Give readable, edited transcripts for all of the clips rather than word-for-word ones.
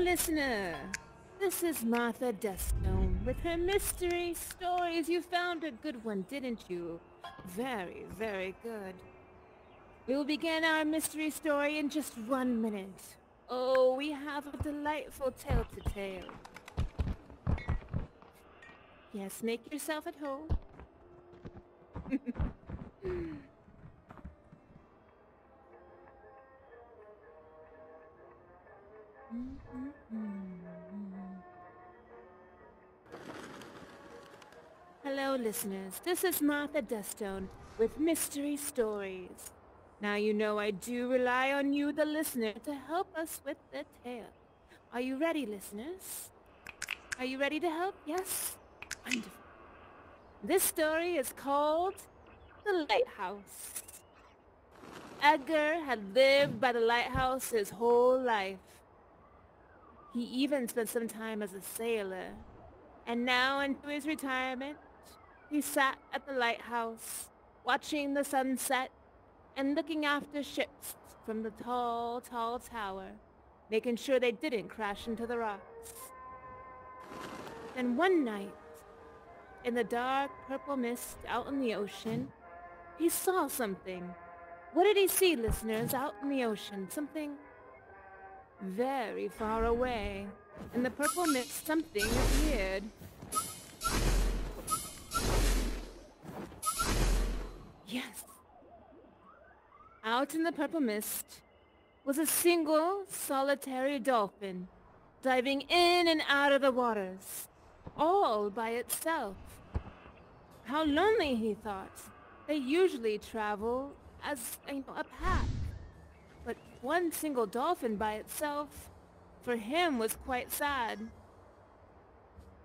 listener. This is Martha Deathstone with her mystery stories. You found a good one, didn't you? Very, very good. We will begin our mystery story in just 1 minute. Oh, we have a delightful tale to tell. Yes, make yourself at home. Hello, listeners. This is Martha Deathstone with Mystery Stories. Now you know I do rely on you, the listener, to help us with the tale. Are you ready, listeners? Are you ready to help? Yes? Wonderful. This story is called The Lighthouse. Edgar had lived by the lighthouse his whole life. He even spent some time as a sailor. And now, into his retirement, he sat at the lighthouse, watching the sunset and looking after ships from the tall, tall tower, making sure they didn't crash into the rocks. Then one night, in the dark purple mist out in the ocean, he saw something. What did he see, listeners, out in the ocean? Something very far away. In the purple mist, something appeared. Yes. Out in the purple mist was a single, solitary dolphin, diving in and out of the waters, all by itself. How lonely, he thought. They usually travel as a pack. But one single dolphin by itself, for him, was quite sad.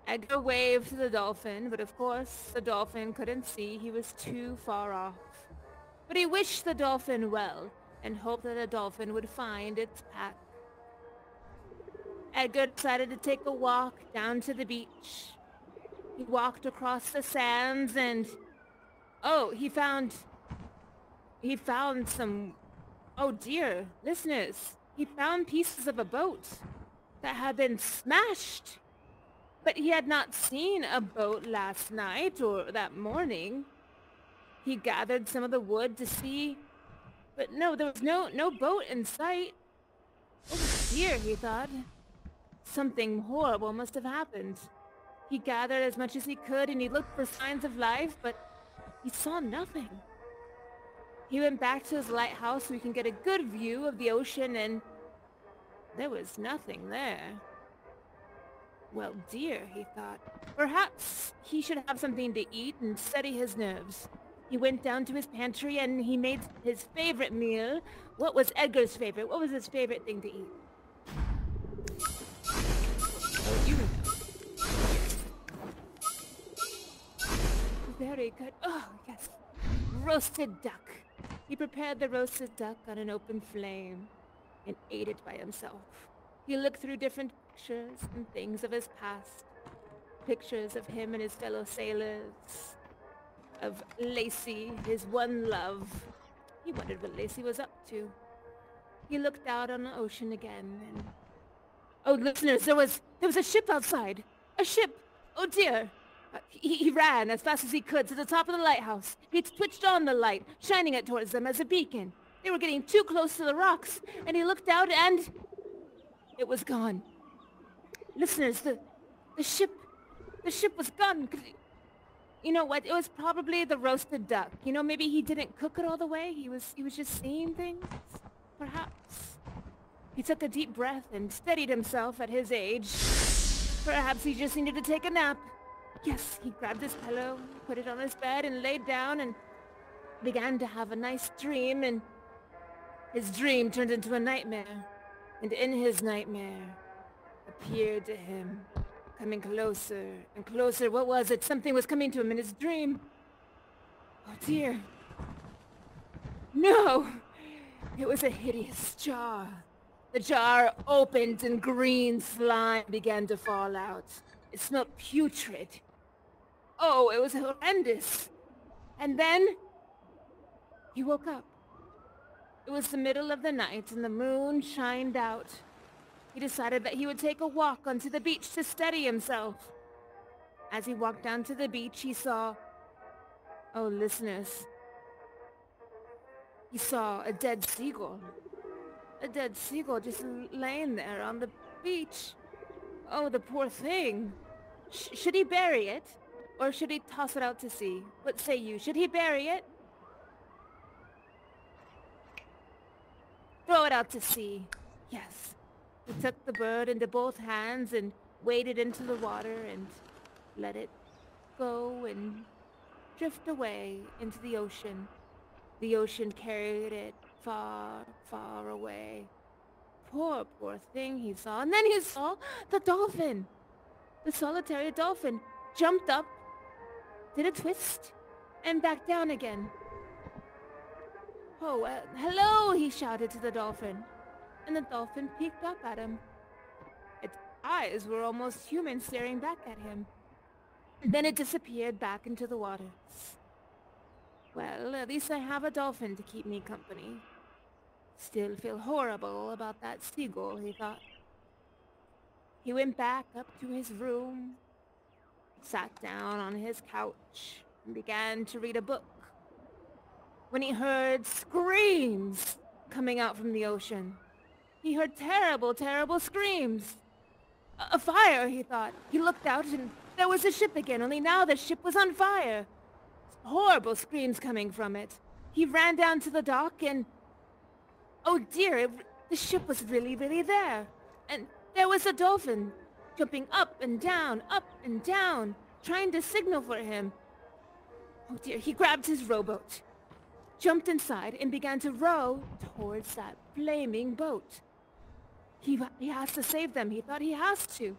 Edgar waved to the dolphin, but of course the dolphin couldn't see. He was too far off. But he wished the dolphin well and hoped that the dolphin would find its pack. Edgar decided to take a walk down to the beach. He walked across the sands and... oh, he found some... oh dear, listeners. He found pieces of a boat that had been smashed. But he had not seen a boat last night or that morning. He gathered some of the wood to see, but no, there was no boat in sight. Oh dear, he thought. Something horrible must have happened. He gathered as much as he could and he looked for signs of life, but he saw nothing. He went back to his lighthouse so he can get a good view of the ocean, and there was nothing there. Well, dear, he thought. Perhaps he should have something to eat and steady his nerves. He went down to his pantry and he made his favorite meal. What was Edgar's favorite? What was his favorite thing to eat? Oh, you know. Very good. Oh, yes. Roasted duck. He prepared the roasted duck on an open flame and ate it by himself. He looked through different pictures and things of his past. Pictures of him and his fellow sailors. Of Lacey, his one love. He wondered what Lacey was up to. He looked out on the ocean again and... oh, listeners, there was a ship outside. A ship! Oh dear! He ran as fast as he could to the top of the lighthouse. He switched on the light, shining it towards them as a beacon. They were getting too close to the rocks, and he looked out and... it was gone. Listeners, the ship was gone. You know what? It was probably the roasted duck. You know, maybe he didn't cook it all the way. He was just seeing things. Perhaps. He took a deep breath and steadied himself at his age. Perhaps he just needed to take a nap. Yes, he grabbed his pillow, put it on his bed, and laid down and began to have a nice dream, and his dream turned into a nightmare. And in his nightmare appeared to him, coming closer and closer. What was it? Something was coming to him in his dream. Oh dear. No! It was a hideous jar. The jar opened and green slime began to fall out. It smelled putrid. Oh, it was horrendous. And then he woke up. It was the middle of the night and the moon shined out. He decided that he would take a walk onto the beach to steady himself. As he walked down to the beach, he saw... Oh, listeners. He saw a dead seagull. A dead seagull just laying there on the beach. Oh, the poor thing. Should he bury it? Or should he toss it out to sea? What say you? Should he bury it? Throw it out to sea. Yes. He took the bird into both hands and waded into the water and let it go and drift away into the ocean. The ocean carried it far, far away. Poor, poor thing, he saw. And then he saw the dolphin. The solitary dolphin jumped up, did a twist, and back down again. Oh, hello, he shouted to the dolphin. And the dolphin peeked up at him. Its eyes were almost human, staring back at him. And then it disappeared back into the waters. Well, at least I have a dolphin to keep me company. Still feel horrible about that seagull, he thought. He went back up to his room, sat down on his couch, and began to read a book. When he heard screams coming out from the ocean. He heard terrible, terrible screams. A fire, he thought. He looked out and there was a ship again, only now the ship was on fire. Horrible screams coming from it. He ran down to the dock and... Oh dear, the ship was really, really there. And there was a dolphin, jumping up and down, trying to signal for him. Oh dear, he grabbed his rowboat, jumped inside, and began to row towards that flaming boat. He has to save them. He thought he has to.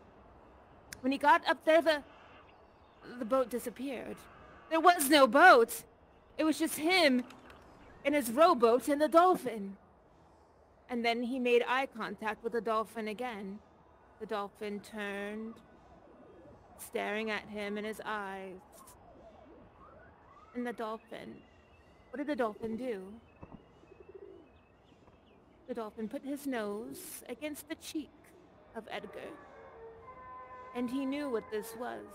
When he got up there, the boat disappeared. There was no boat. It was just him and his rowboat and the dolphin. And then he made eye contact with the dolphin again. The dolphin turned, staring at him in his eyes. And the dolphin... What did the dolphin do? The dolphin put his nose against the cheek of Edgar. And he knew what this was.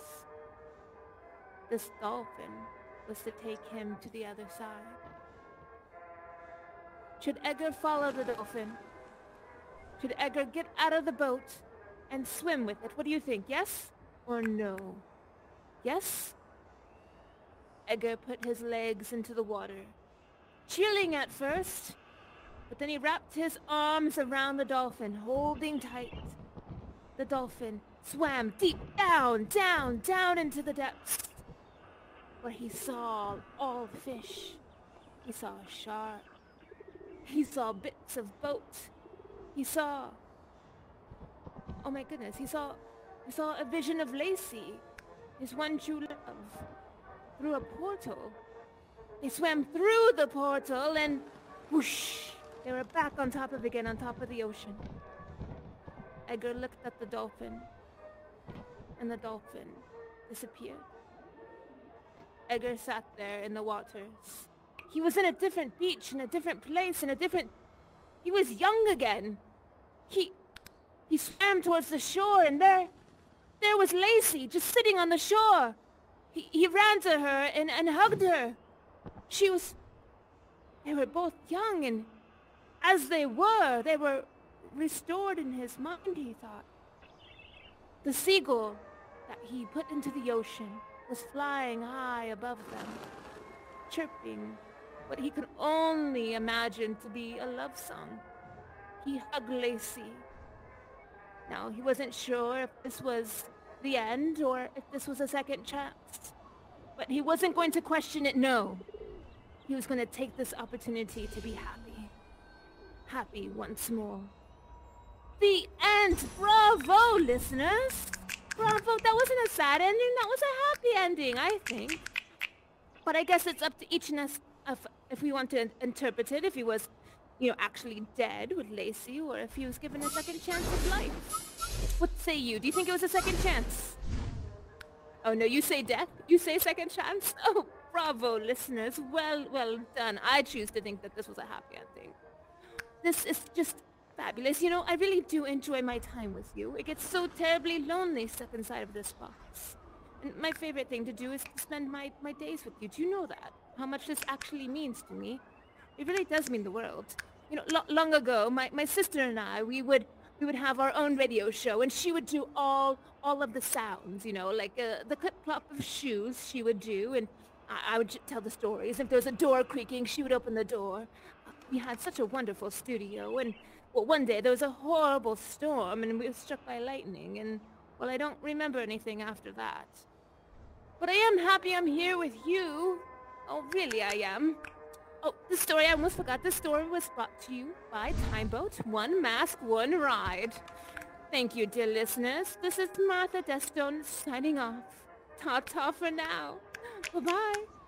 This dolphin was to take him to the other side. Should Edgar follow the dolphin? Should Edgar get out of the boat and swim with it? What do you think? Yes or no? Yes? Edgar put his legs into the water, chilling at first, but then he wrapped his arms around the dolphin, holding tight. The dolphin swam deep down into the depths, where he saw all fish. He saw a shark. He saw bits of boat. He saw... Oh my goodness, he saw a vision of Lacey, his one true love, through a portal. They swam through the portal and whoosh, they were back on top of the ocean. Edgar looked at the dolphin, and the dolphin disappeared. Edgar sat there in the waters. He was in a different beach, in a different place, he was young again. He swam towards the shore, and there was Lacey, just sitting on the shore. He ran to her and hugged her. They were both young, and as they were restored in his mind, he thought. The seagull that he put into the ocean was flying high above them, chirping what he could only imagine to be a love song. He hugged Lacey. Now, he wasn't sure if this was the end or if this was a second chance. But he wasn't going to question it, no. He was going to take this opportunity to be happy. Happy once more. The end! Bravo, listeners! Bravo! That wasn't a sad ending, that was a happy ending, I think. But I guess it's up to each of us if we want to interpret it, if he was, actually dead with Lacey, or if he was given a second chance of life. What say you? Do you think it was a second chance? Oh no, you say death? You say second chance? Oh, bravo, listeners. Well done. I choose to think that this was a happy ending. This is just fabulous. You know, I really do enjoy my time with you. It gets so terribly lonely stuck inside of this box. And my favorite thing to do is to spend my days with you. Do you know that? How much this actually means to me? It really does mean the world. You know, long ago, my sister and I, we would have our own radio show, and she would do all of the sounds, you know, like the clip-clop of shoes she would do, and I would tell the stories. If there was a door creaking, she would open the door. We had such a wonderful studio, and, well, one day there was a horrible storm, and we were struck by lightning, and, well, I don't remember anything after that. But I am happy I'm here with you. Oh, really, I am. Oh, the story, I almost forgot. The story was brought to you by Time Boat, One Mask, One Ride. Thank you, dear listeners. This is Martha Deathstone signing off. Ta-ta for now. Bye-bye.